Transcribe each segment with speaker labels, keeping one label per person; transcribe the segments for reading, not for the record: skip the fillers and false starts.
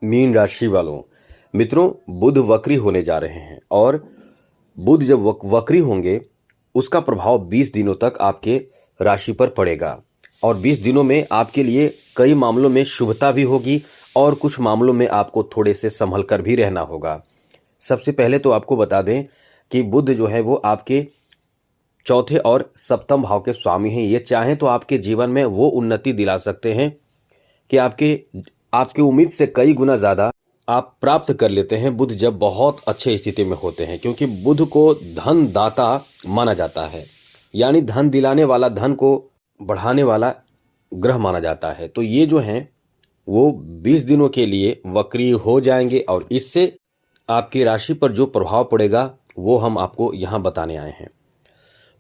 Speaker 1: Mean राशि वालों, मित्रों, बुध वक्री होने जा रहे हैं और बुध जब वक्री होंगे उसका प्रभाव 20 दिनों तक आपके राशि पर पड़ेगा और 20 दिनों में आपके लिए कई मामलों में शुभता भी होगी और कुछ मामलों में आपको थोड़े से संभल कर भी रहना होगा। सबसे पहले तो आपको बता दें कि बुध जो है वो आपके चौथे और सप्तम भाव के स्वामी हैं। ये चाहें तो आपके जीवन में वो उन्नति दिला सकते हैं कि आपके उम्मीद से कई गुना ज़्यादा आप प्राप्त कर लेते हैं बुध जब बहुत अच्छे स्थिति में होते हैं, क्योंकि बुध को धन दाता माना जाता है, यानी धन दिलाने वाला, धन को बढ़ाने वाला ग्रह माना जाता है। तो ये जो हैं वो 20 दिनों के लिए वक्री हो जाएंगे और इससे आपकी राशि पर जो प्रभाव पड़ेगा वो हम आपको यहाँ बताने आए हैं।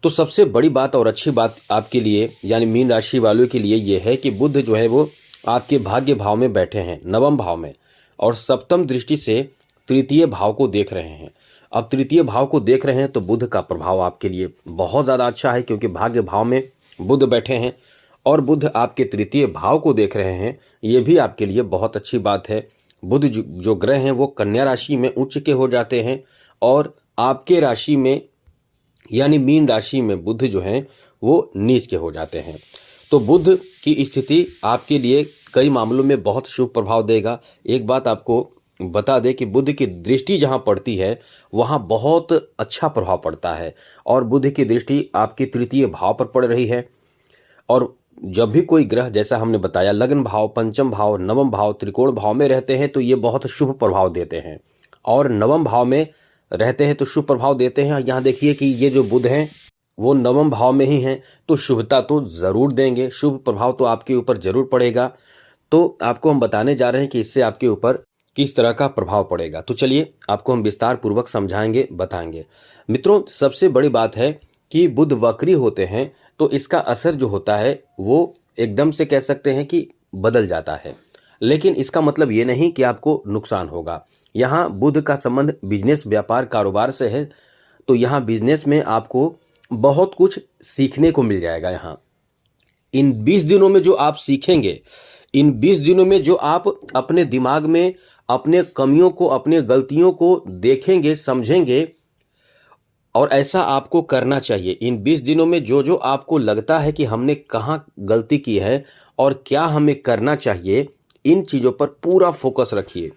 Speaker 1: तो सबसे बड़ी बात और अच्छी बात आपके लिए यानी मीन राशि वालों के लिए ये है कि बुध जो है वो आपके भाग्य भाव में बैठे हैं, नवम भाव में, और सप्तम दृष्टि से तृतीय भाव को देख रहे हैं। अब तृतीय भाव को देख रहे हैं तो बुध का प्रभाव आपके लिए बहुत ज़्यादा अच्छा है, क्योंकि भाग्य भाव में बुध बैठे हैं और बुध आपके तृतीय भाव को देख रहे हैं। ये भी आपके लिए बहुत अच्छी बात है। बुध जो ग्रह हैं वो कन्या राशि में उच्च के हो जाते हैं और आपके राशि में यानी मीन राशि में बुध जो हैं वो नीच के हो जाते हैं। तो बुध की स्थिति आपके लिए कई मामलों में बहुत शुभ प्रभाव देगा। एक बात आपको बता दें कि बुध की दृष्टि जहां पड़ती है वहां बहुत अच्छा प्रभाव पड़ता है और बुध की दृष्टि आपके तृतीय भाव पर पड़ रही है। और जब भी कोई ग्रह, जैसा हमने बताया, लग्न भाव, पंचम भाव, नवम भाव, त्रिकोण भाव में रहते हैं तो ये बहुत शुभ प्रभाव देते हैं और नवम भाव में रहते हैं तो शुभ प्रभाव देते हैं। यहाँ देखिए कि ये जो बुध हैं वो नवम भाव में ही हैं, तो शुभता तो ज़रूर देंगे, शुभ प्रभाव तो आपके ऊपर ज़रूर पड़ेगा। तो आपको हम बताने जा रहे हैं कि इससे आपके ऊपर किस तरह का प्रभाव पड़ेगा। तो चलिए आपको हम विस्तार पूर्वक समझाएंगे, बताएंगे। मित्रों, सबसे बड़ी बात है कि बुध वक्री होते हैं तो इसका असर जो होता है वो एकदम से कह सकते हैं कि बदल जाता है, लेकिन इसका मतलब ये नहीं कि आपको नुकसान होगा। यहाँ बुध का संबंध बिजनेस, व्यापार, कारोबार से है, तो यहाँ बिजनेस में आपको बहुत कुछ सीखने को मिल जाएगा। यहाँ इन 20 दिनों में जो आप सीखेंगे, इन 20 दिनों में जो आप अपने दिमाग में अपने कमियों को, अपने गलतियों को देखेंगे, समझेंगे, और ऐसा आपको करना चाहिए। इन 20 दिनों में जो जो आपको लगता है कि हमने कहाँ गलती की है और क्या हमें करना चाहिए, इन चीज़ों पर पूरा फोकस रखिए।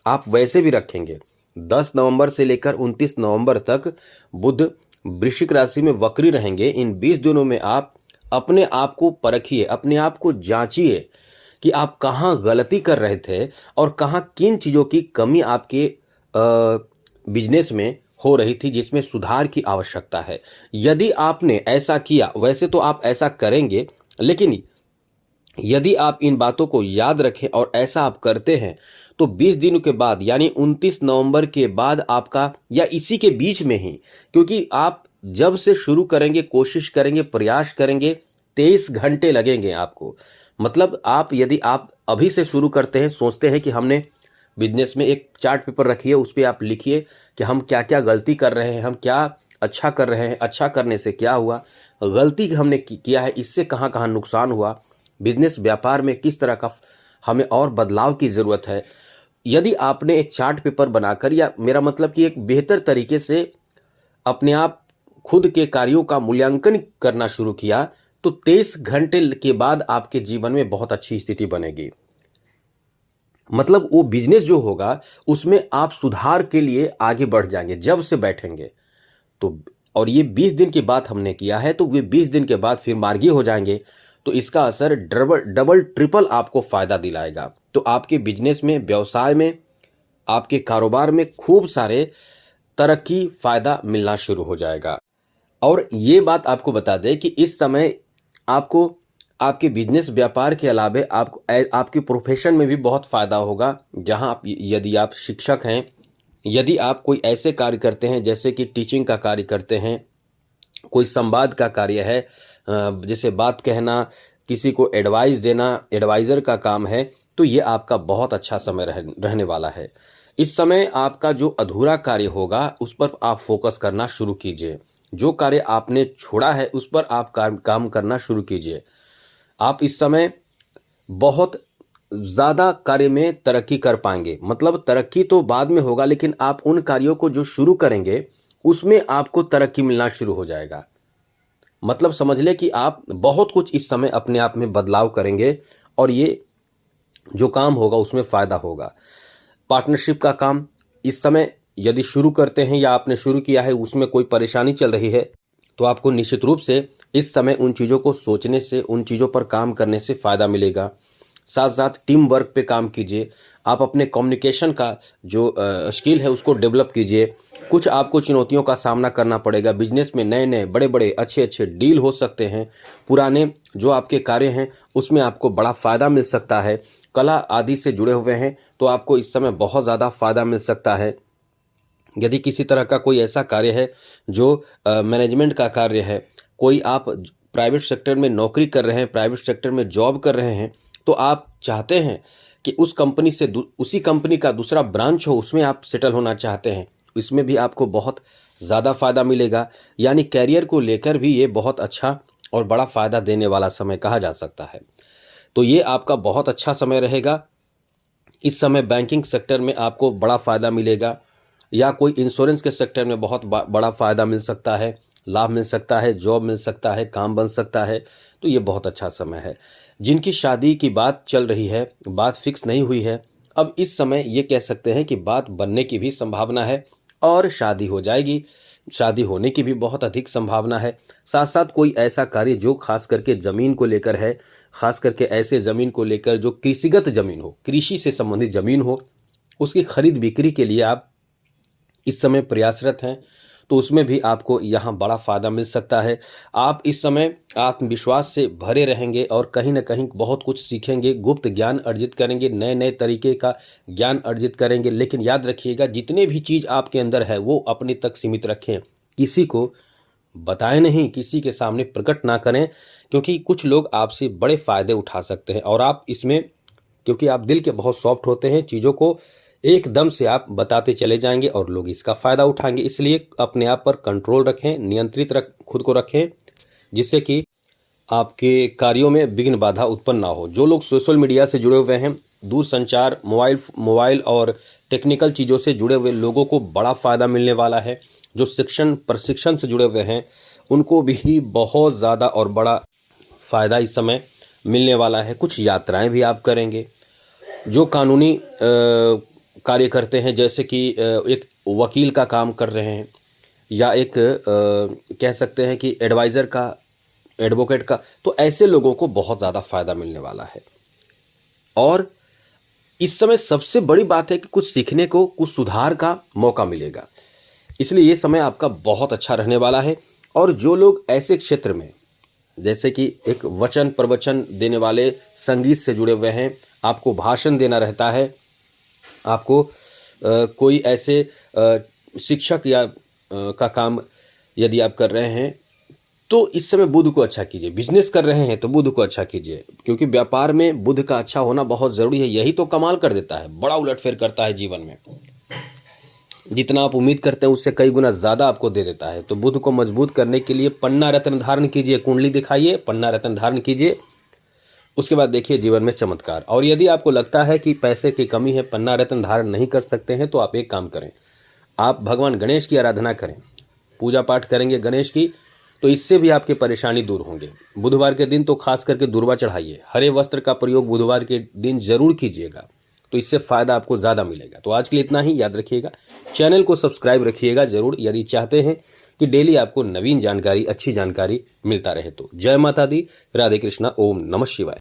Speaker 1: आप वैसे भी रखेंगे। 10 नवंबर से लेकर 29 नवंबर तक बुध वृश्चिक राशि में वक्री रहेंगे। इन 20 दिनों में आप अपने आप को परखिए, अपने आप को जांचिए कि आप कहाँ गलती कर रहे थे और कहाँ किन चीज़ों की कमी आपके बिजनेस में हो रही थी, जिसमें सुधार की आवश्यकता है। यदि आपने ऐसा किया, वैसे तो आप ऐसा करेंगे, लेकिन यदि आप इन बातों को याद रखें और ऐसा आप करते हैं तो 20 दिनों के बाद यानी 29 नवंबर के बाद आपका, या इसी के बीच में ही, क्योंकि आप जब से शुरू करेंगे, कोशिश करेंगे, प्रयास करेंगे, 23 घंटे लगेंगे आपको। मतलब यदि आप अभी से शुरू करते हैं, सोचते हैं कि हमने बिजनेस में एक चार्ट पेपर रखिए, उस पर आप लिखिए कि हम क्या क्या गलती कर रहे हैं, हम क्या अच्छा कर रहे हैं, अच्छा करने से क्या हुआ, गलती हमने किया है, इससे कहाँ कहाँ नुकसान हुआ, बिजनेस व्यापार में किस तरह का हमें और बदलाव की ज़रूरत है। यदि आपने एक चार्ट पेपर बनाकर, या मेरा मतलब कि एक बेहतर तरीके से अपने आप खुद के कार्यों का मूल्यांकन करना शुरू किया, तो 23 घंटे के बाद आपके जीवन में बहुत अच्छी स्थिति बनेगी। मतलब वो बिजनेस जो होगा उसमें आप सुधार के लिए आगे बढ़ जाएंगे जब से बैठेंगे तो। और ये 20 दिन की बात हमने किया है, तो वे 20 दिन के बाद फिर मार्गी हो जाएंगे, तो इसका असर डबल ट्रिपल आपको फायदा दिलाएगा। तो आपके बिजनेस में, व्यवसाय में, आपके कारोबार में खूब सारे तरक्की, फायदा मिलना शुरू हो जाएगा। और ये बात आपको बता दें कि इस समय आपको आपके बिजनेस, व्यापार के अलावे आपके प्रोफेशन में भी बहुत फायदा होगा। जहां यदि आप शिक्षक हैं, यदि आप कोई ऐसे कार्य करते हैं जैसे कि टीचिंग का कार्य करते हैं, कोई संवाद का कार्य है, जैसे बात कहना, किसी को एडवाइस देना, एडवाइज़र का काम है, तो ये आपका बहुत अच्छा समय रहने वाला है। इस समय आपका जो अधूरा कार्य होगा उस पर आप फोकस करना शुरू कीजिए। जो कार्य आपने छोड़ा है उस पर आप काम करना शुरू कीजिए। आप इस समय बहुत ज़्यादा कार्य में तरक्की कर पाएंगे। मतलब तरक्की तो बाद में होगा, लेकिन आप उन कार्यों को जो शुरू करेंगे उसमें आपको तरक्की मिलना शुरू हो जाएगा। मतलब समझ ले कि आप बहुत कुछ इस समय अपने आप में बदलाव करेंगे और ये जो काम होगा उसमें फ़ायदा होगा। पार्टनरशिप का काम इस समय यदि शुरू करते हैं या आपने शुरू किया है, उसमें कोई परेशानी चल रही है, तो आपको निश्चित रूप से इस समय उन चीज़ों को सोचने से, उन चीज़ों पर काम करने से फ़ायदा मिलेगा। साथ साथ टीम वर्क पे काम कीजिए। आप अपने कम्युनिकेशन का जो स्किल है उसको डेवलप कीजिए। कुछ आपको चुनौतियों का सामना करना पड़ेगा। बिजनेस में नए नए बड़े बड़े अच्छे अच्छे डील हो सकते हैं। पुराने जो आपके कार्य हैं उसमें आपको बड़ा फ़ायदा मिल सकता है। कला आदि से जुड़े हुए हैं तो आपको इस समय बहुत ज़्यादा फ़ायदा मिल सकता है। यदि किसी तरह का कोई ऐसा कार्य है जो मैनेजमेंट का कार्य है, कोई आप प्राइवेट सेक्टर में नौकरी कर रहे हैं, प्राइवेट सेक्टर में जॉब कर रहे हैं, तो आप चाहते हैं कि उस कंपनी से उसी कंपनी का दूसरा ब्रांच हो, उसमें आप सेटल होना चाहते हैं, इसमें भी आपको बहुत ज़्यादा फ़ायदा मिलेगा। यानी कैरियर को लेकर भी ये बहुत अच्छा और बड़ा फ़ायदा देने वाला समय कहा जा सकता है। तो ये आपका बहुत अच्छा समय रहेगा। इस समय बैंकिंग सेक्टर में आपको बड़ा फ़ायदा मिलेगा या कोई इंश्योरेंस के सेक्टर में बहुत बड़ा फ़ायदा मिल सकता है, लाभ मिल सकता है, जॉब मिल सकता है, काम बन सकता है। तो ये बहुत अच्छा समय है। जिनकी शादी की बात चल रही है, बात फिक्स नहीं हुई है, अब इस समय ये कह सकते हैं कि बात बनने की भी संभावना है और शादी हो जाएगी। शादी होने की भी बहुत अधिक संभावना है। साथ साथ कोई ऐसा कार्य जो खास करके ज़मीन को लेकर है, खास करके ऐसे ज़मीन को लेकर जो कृषिगत ज़मीन हो, कृषि से संबंधित ज़मीन हो, उसकी खरीद बिक्री के लिए आप इस समय प्रयासरत हैं, तो उसमें भी आपको यहाँ बड़ा फ़ायदा मिल सकता है। आप इस समय आत्मविश्वास से भरे रहेंगे और कहीं न कहीं बहुत कुछ सीखेंगे, गुप्त ज्ञान अर्जित करेंगे, नए-नए तरीके का ज्ञान अर्जित करेंगे। लेकिन याद रखिएगा, जितने भी चीज़ आपके अंदर है वो अपने तक सीमित रखें, किसी को बताएं नहीं, किसी के सामने प्रकट ना करें, क्योंकि कुछ लोग आपसे बड़े फ़ायदे उठा सकते हैं। और आप इसमें, क्योंकि आप दिल के बहुत सॉफ्ट होते हैं, चीज़ों को एकदम से आप बताते चले जाएंगे और लोग इसका फ़ायदा उठाएंगे। इसलिए अपने आप पर कंट्रोल रखें, नियंत्रित खुद को रखें, जिससे कि आपके कार्यों में विघ्न बाधा उत्पन्न ना हो। जो लोग सोशल मीडिया से जुड़े हुए हैं, दूरसंचार, मोबाइल और टेक्निकल चीज़ों से जुड़े हुए लोगों को बड़ा फ़ायदा मिलने वाला है। जो प्रशिक्षण से जुड़े हुए हैं उनको भी बहुत ज़्यादा और बड़ा फ़ायदा इस समय मिलने वाला है। कुछ यात्राएं भी आप करेंगे। जो कानूनी कार्य करते हैं, जैसे कि एक वकील का काम कर रहे हैं या एक कह सकते हैं कि एडवाइज़र का, एडवोकेट का, तो ऐसे लोगों को बहुत ज़्यादा फ़ायदा मिलने वाला है। और इस समय सबसे बड़ी बात है कि कुछ सीखने को, कुछ सुधार का मौका मिलेगा। इसलिए ये समय आपका बहुत अच्छा रहने वाला है। और जो लोग ऐसे क्षेत्र में, जैसे कि एक वचन प्रवचन देने वाले, संगीत से जुड़े हुए हैं, आपको भाषण देना रहता है, आपको कोई ऐसे शिक्षक या का काम यदि आप कर रहे हैं, तो इस समय बुध को अच्छा कीजिए। बिजनेस कर रहे हैं तो बुध को अच्छा कीजिए, क्योंकि व्यापार में बुध का अच्छा होना बहुत ज़रूरी है। यही तो कमाल कर देता है, बड़ा उलटफेर करता है जीवन में। जितना आप उम्मीद करते हैं उससे कई गुना ज़्यादा आपको दे देता है। तो बुध को मजबूत करने के लिए पन्ना रत्न धारण कीजिए, कुंडली दिखाइए, पन्ना रत्न धारण कीजिए, उसके बाद देखिए जीवन में चमत्कार। और यदि आपको लगता है कि पैसे की कमी है, पन्ना रत्न धारण नहीं कर सकते हैं, तो आप एक काम करें, आप भगवान गणेश की आराधना करें, पूजा पाठ करेंगे गणेश की, तो इससे भी आपकी परेशानी दूर होंगे। बुधवार के दिन तो खास करके दूर्वा चढ़ाइए। हरे वस्त्र का प्रयोग बुधवार के दिन जरूर कीजिएगा, तो इससे फ़ायदा आपको ज़्यादा मिलेगा। तो आज के लिए इतना ही। याद रखिएगा, चैनल को सब्सक्राइब रखिएगा ज़रूर, यदि चाहते हैं कि डेली आपको नवीन जानकारी, अच्छी जानकारी मिलता रहे। तो जय माता दी, राधे कृष्णा, ओम नमः शिवाय।